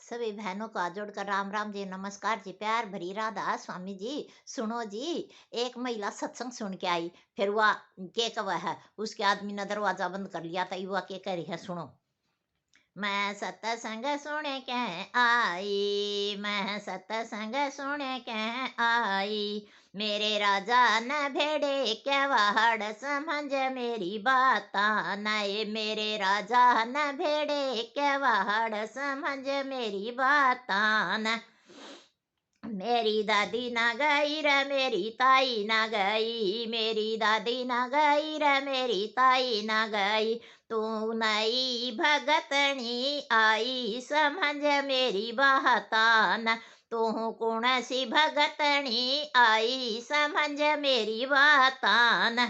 सभी बहनों को हाथ जोड़कर राम राम जी, नमस्कार जी, प्यार भरी राधा स्वामी जी। सुनो जी, एक महिला सत्संग सुन के आई। फिर वह के कवा है, उसके आदमी ने दरवाजा बंद कर लिया था। युवा के कह रही है, सुनो। मैं सत्संग सुन के आई, मैं सत्संग सुन के आई। मेरे राजा न भेड़े क्या वाहड़, समझ मेरी बात नए। मेरे राजा न भेड़े क्या वाहड़, समझ मेरी बात न। मेरी दादी ना गई रे मेरी ताई ना गई, मेरी दादी ना गई रे मेरी ताई ना गई। तू नई भगतनी आई, समझ मेरी बातान। तू कौन सी भगतनी आई, समझ मेरी बातान।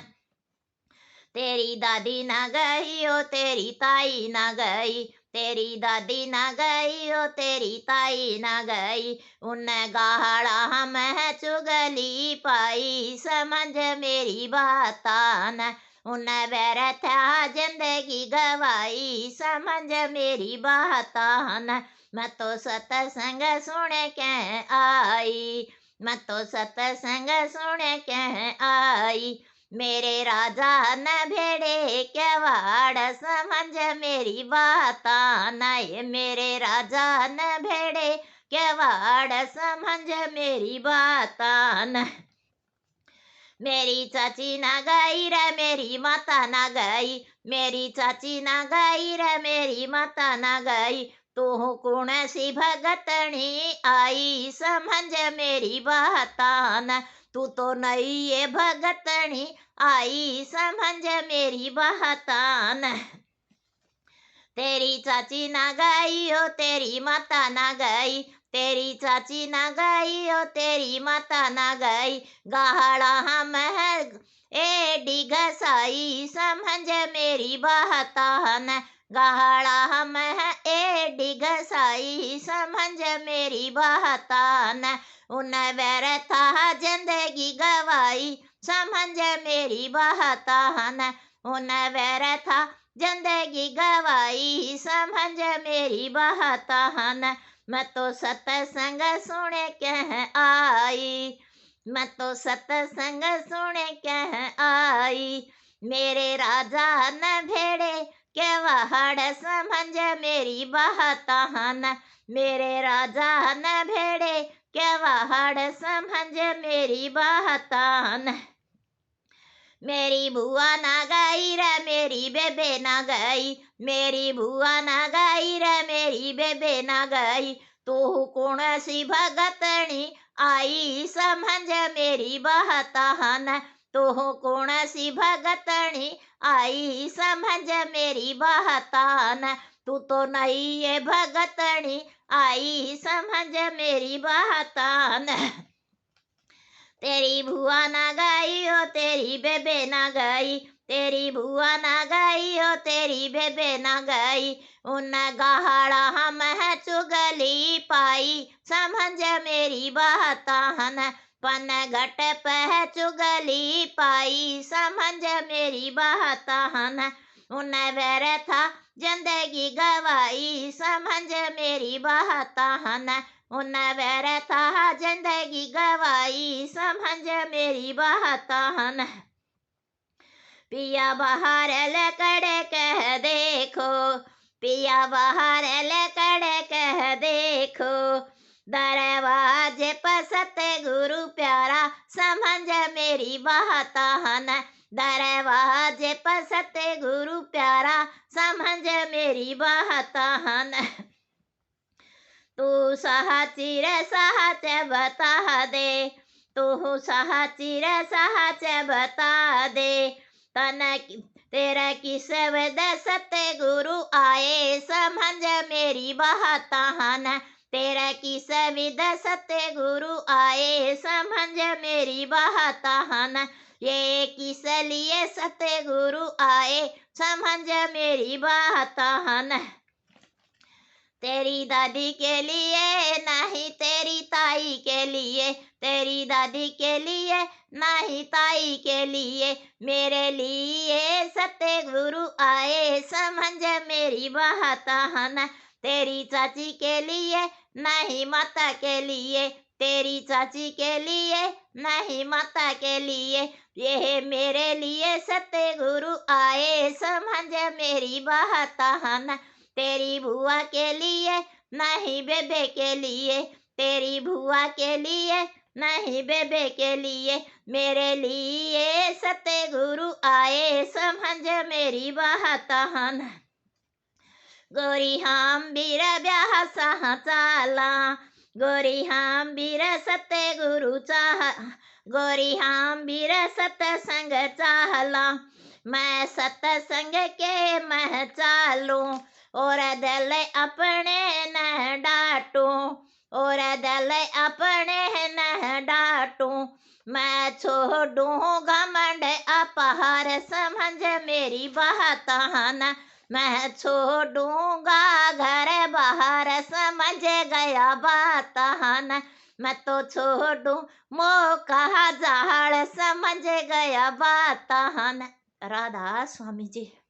तेरी दादी ना गई ओ तेरी ताई ना गई, तेरी दादी ना गई ओ तेरी ताई ना गई। उन गाड़ा हम चुगली पाई, समझ मेरी बातान। उन बैरथा जिंदगी गवाई, समझ मेरी बातान। मैं तो सत्संग सुन के आई, मैं तो सत्संग सुन के आई। मेरे राजा न भेड़े क्या वाड़, समझ मेरी बात नए। मेरे राजा न भेड़े क्या वाड़, समझ मेरी बात न। मेरी चाची ना गई रे मेरी माता ना गई, मेरी चाची ना गई रे मेरी माता ना गई। तू कौन सी भगतनी आई, समझ मेरी बातान। तू तो नई ये भगतनी आई, समझ मेरी बातान। तेरी चाची ना गई ओ तेरी माता ना गई, तेरी चाची ना गई ओ तेरी माता ना गई। गाहड़ा हम है एडी घसाई, समझ मेरी बातान। गाहड़ा हम है एडी घसाई, समझ मेरी बातान। उन व्यर्था जिंदगी गवाई, समझ मेरी बातान। उन व्यर्था जिंदगी गवाई, समझ मेरी बातान। मैं तो सत्संग सुन के आई, मैं तो सत्संग सुन के आई। मेरे राजा न भेड़े के वाहड़, समझ मेरी बातान। मेरे राजा न भेड़े के वाहड़, समझ मेरी बातान। मेरी बुआ ना गई रे मेरी बेबे ना गई, मेरी बुआ ना गई रे मेरी बेबे ना गई। तू कौन सी भगतनी आई, समझ मेरी बातान। तू कौन सी भगतनी आई, समझ मेरी बातान। तू तो नई ये भगतनी आई, समझ मेरी बातान। तेरी बुआ ना गई ओ तेरी बेबे ना गई, तेरी बुआ ना गई ओ तेरी बेबे ना गई। उन गाहड़ा हम है चुगली पाई, समझ मेरी बातान। पन घट पे चुगली पाई, समझ मेरी बातान। उन व्यर्था जिंदगी गवाई, समझ मेरी बातान। उन व्यर्था जिंदगी गवाई, समझ मेरी बातान। पिया बाहर लकड़ कह देखो, पिया बाहर लकड़ कह देखो। दरवाजे पर सतगुरु प्यारा, समझ मेरी बातान। दरवाजे पर सतगुरु प्यारा, समझ मेरी बातान। तू साची रे साच बता दे, तू साची रे साच बता दे। तन तेरा किस वद सतगुरु आए, समझ मेरी बातान। तेरा किस विद सतगुरु आए, समझ मेरी बातान। ये किस लिए सतगुरु आए, समझ मेरी बातान। तेरी दादी के लिए नहीं तेरी ताई के लिए, तेरी दादी के लिए नहीं ताई के लिए। मेरे लिए सतगुरु आए, समझ मेरी बातान। तेरी चाची के लिए नहीं माता के लिए, तेरी चाची के लिए नहीं माता के लिए, ये मेरे लिए सतगुरु आए समझ मेरी बात न। तेरी बुआ के लिए नहीं बेबे के लिए, तेरी बुआ के लिए नहीं बेबे के लिए, मेरे लिए सतगुरु आए समझ मेरी बात न। गोरी हम बीर ब्याह सह चाला, गोरी हम बीर सतगुरु चाह, गोरी हम बीर सतसंग चाहला, मैं सतसंग के मह चालूं, और दल अपने न डांटूं, और दल अपने न डांटूं, मैं छोड़ूं घमंड अपहार समझ मेरी बात न। मैं छोड़ूंगा घर बाहर समझ गया बात न। मैं तो छोड़ू मोह जाल समझ गया बात न। राधा स्वामी जी।